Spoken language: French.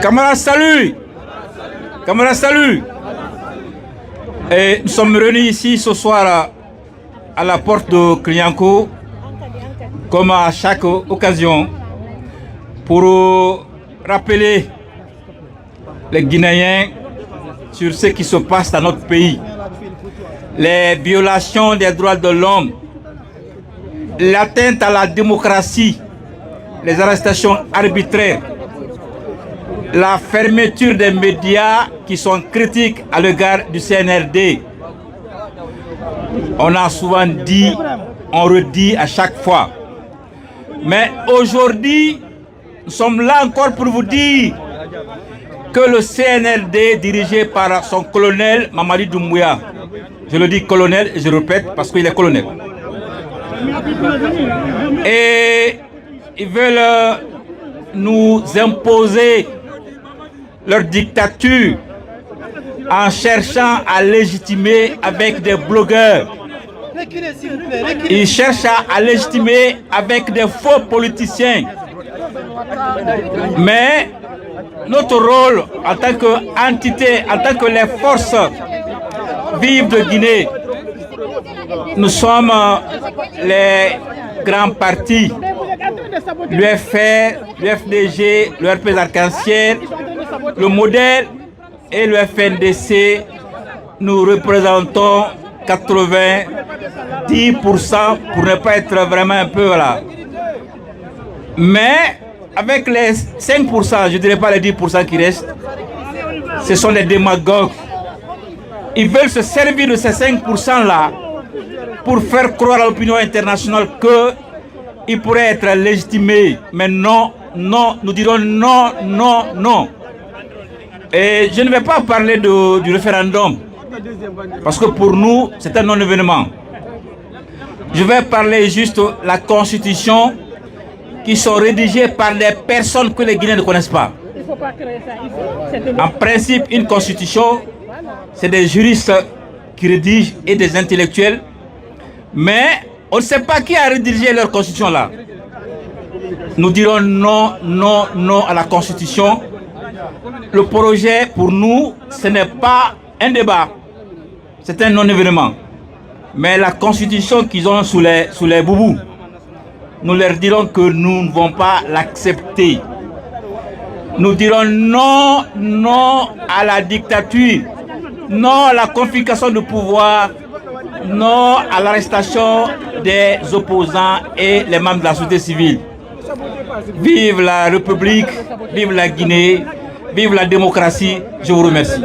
Camarades, salut. Camarades, salut. Et nous sommes réunis ici ce soir à la porte de Klianko, comme à chaque occasion, pour rappeler les Guinéens sur ce qui se passe dans notre pays. Les violations des droits de l'homme, l'atteinte à la démocratie, les arrestations arbitraires, la fermeture des médias qui sont critiques à l'égard du CNRD. On a souvent dit, on redit à chaque fois. Mais aujourd'hui, nous sommes là encore pour vous dire que le CNRD, dirigé par son colonel Mamadi Doumbouya, je le dis colonel et je répète parce qu'il est colonel, et ils veulent nous imposer leur dictature en cherchant à légitimer avec des blogueurs. Ils cherchent à légitimer avec des faux politiciens. Mais notre rôle en tant qu'entité, en tant que les forces vives de Guinée, nous sommes les grands partis, l'UFR, l'UFDG, le RP Arc-en-Ciel, le modèle et le FNDC. Nous représentons 90% pour ne pas être vraiment un peu là. Mais avec les 5%, je ne dirais pas les 10% qui restent, ce sont des démagogues. Ils veulent se servir de ces 5% là pour faire croire à l'opinion internationale qu'ils pourraient être légitimés. Mais non, non, nous dirons non, non, non. Et je ne vais pas parler du référendum, parce que pour nous, c'est un non-événement. Je vais parler juste de la constitution qui sont rédigées par des personnes que les Guinéens ne connaissent pas. En principe, une constitution, c'est des juristes qui rédigent et des intellectuels, mais on ne sait pas qui a rédigé leur constitution là. Nous dirons non, non, non à la constitution. Le projet, pour nous, ce n'est pas un débat, c'est un non-événement. Mais la constitution qu'ils ont sous les boubous, nous leur dirons que nous ne pouvons pas l'accepter. Nous dirons non, non à la dictature, non à la confiscation du pouvoir, non à l'arrestation des opposants et les membres de la société civile. Vive la République, vive la Guinée, vive la démocratie. Je vous remercie.